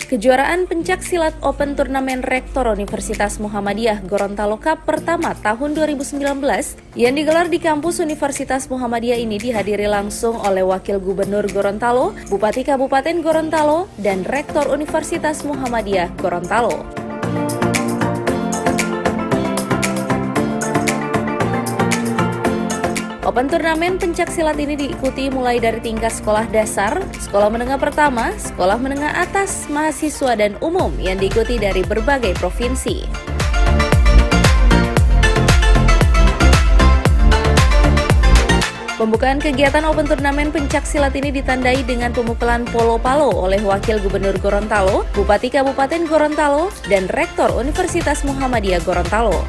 Kejuaraan Pencak Silat Open Turnamen Rektor Universitas Muhammadiyah Gorontalo Cup pertama tahun 2019 yang digelar di kampus Universitas Muhammadiyah ini dihadiri langsung oleh Wakil Gubernur Gorontalo, Bupati Kabupaten Gorontalo, dan Rektor Universitas Muhammadiyah Gorontalo. Open turnamen pencak silat ini diikuti mulai dari tingkat sekolah dasar, sekolah menengah pertama, sekolah menengah atas, mahasiswa dan umum yang diikuti dari berbagai provinsi. Pembukaan kegiatan Open Turnamen Pencak Silat ini ditandai dengan pemukulan polo-palo oleh Wakil Gubernur Gorontalo, Bupati Kabupaten Gorontalo, dan Rektor Universitas Muhammadiyah Gorontalo.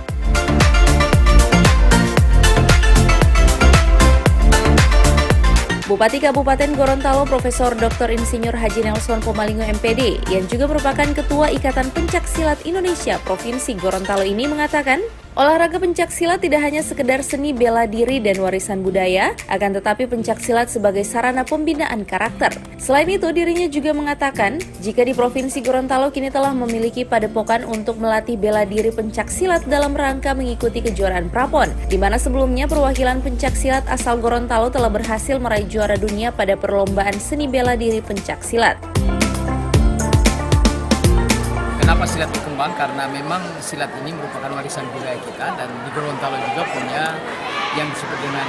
Bupati Kabupaten Gorontalo Profesor Dr. Insinyur Haji Nelson Pomalingo MPD yang juga merupakan Ketua Ikatan Pencak Silat Indonesia Provinsi Gorontalo ini mengatakan, olahraga pencak silat tidak hanya sekedar seni bela diri dan warisan budaya, akan tetapi pencak silat sebagai sarana pembinaan karakter. Selain itu, dirinya juga mengatakan, jika di Provinsi Gorontalo kini telah memiliki padepokan untuk melatih bela diri pencak silat dalam rangka mengikuti kejuaraan Prapon, di mana sebelumnya perwakilan pencak silat asal Gorontalo telah berhasil meraih juara dunia pada perlombaan seni bela diri pencak silat. Kenapa silat berkembang? Karena memang silat ini merupakan warisan budaya kita dan di Gorontalo juga punya yang disebut dengan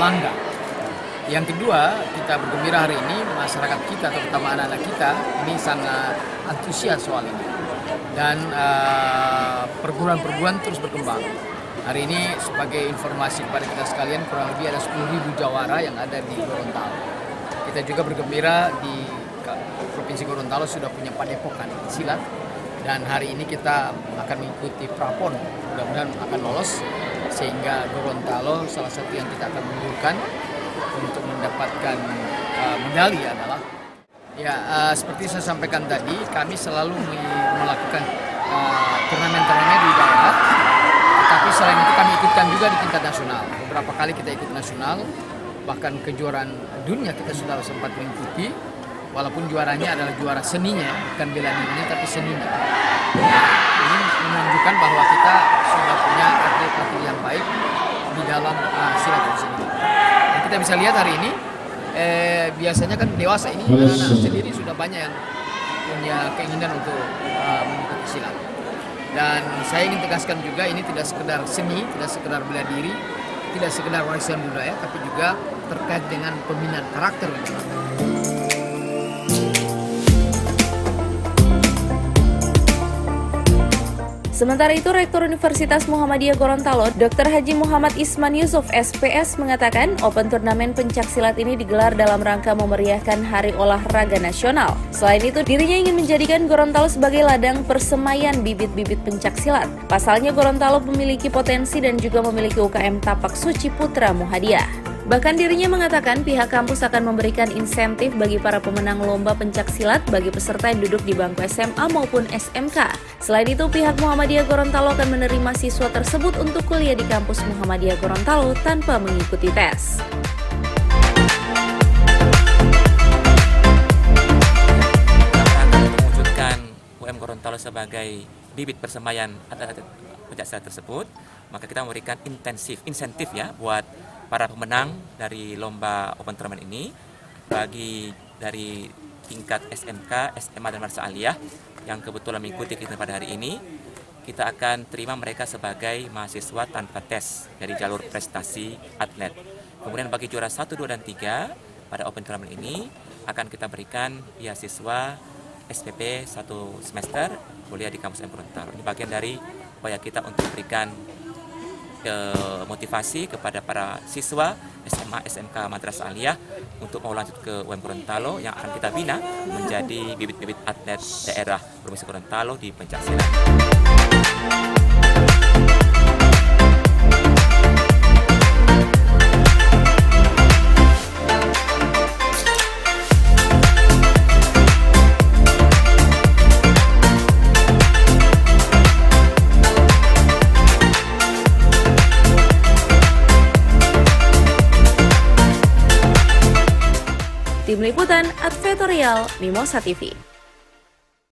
langgar. Yang kedua, kita bergembira hari ini masyarakat kita, terutama anak-anak kita, ini sangat antusias soal ini. Dan perguruan-perguruan terus berkembang. Hari ini sebagai informasi kepada kita sekalian, kurang lebih ada 10.000 jawara yang ada di Gorontalo. Kita juga bergembira di Provinsi Gorontalo sudah punya padepokan silat. Dan hari ini kita akan mengikuti Prapon, mudah-mudahan akan lolos, sehingga Gorontalo salah satu yang kita akan menunjukkan untuk mendapatkan medali adalah, seperti saya sampaikan tadi, kami selalu melakukan turnamen-turnamen di daerah, tetapi selain itu kami ikutkan juga di tingkat nasional. Beberapa kali kita ikut nasional, bahkan kejuaraan dunia kita sudah sempat mengikuti. Walaupun juaranya adalah juara seninya, bukan bela dirinya tapi seninya. Ini menunjukkan bahwa kita sudah punya atlet-atlet yang baik di dalam silat itu sendiri. Dan kita bisa lihat hari ini, biasanya kan dewasa ini anak-anak sendiri sudah banyak yang punya keinginan untuk mengikuti silat. Dan saya ingin tegaskan juga ini tidak sekedar seni, tidak sekedar bela diri, tidak sekedar warisan budaya, tapi juga terkait dengan pembinaan karakter. Sementara itu, Rektor Universitas Muhammadiyah Gorontalo, Dr. Haji Muhammad Isman Yusuf SPS mengatakan Open Turnamen Pencak Silat ini digelar dalam rangka memeriahkan Hari Olahraga Nasional. Selain itu, dirinya ingin menjadikan Gorontalo sebagai ladang persemaian bibit-bibit pencak silat. Pasalnya, Gorontalo memiliki potensi dan juga memiliki UKM Tapak Suci Putra Muhammadiyah. Bahkan dirinya mengatakan pihak kampus akan memberikan insentif bagi para pemenang lomba pencak silat bagi peserta yang duduk di bangku SMA maupun SMK. Selain itu, pihak Muhammadiyah Gorontalo akan menerima siswa tersebut untuk kuliah di kampus Muhammadiyah Gorontalo tanpa mengikuti tes. Untuk mewujudkan UM Gorontalo sebagai bibit persemaian atlet-atlet pencak silat tersebut, maka kita memberikan insentif ya buat para pemenang dari lomba Open Turnamen ini, bagi dari tingkat SMK, SMA dan Madrasah Aliyah yang kebetulan mengikuti kita pada hari ini, kita akan terima mereka sebagai mahasiswa tanpa tes dari jalur prestasi atlet. Kemudian bagi juara 1, 2, dan 3 pada Open Turnamen ini akan kita berikan beasiswa SPP 1 semester kuliah di kampus UM Gorontalo. Ini bagian dari upaya kita untuk memberikan motivasi kepada para siswa SMA, SMK, Madrasah Aliyah untuk mau lanjut ke UM Gorontalo yang akan kita bina menjadi bibit-bibit atlet daerah Provinsi Gorontalo di pencak silat. Tim Liputan Advertorial Mimosa TV.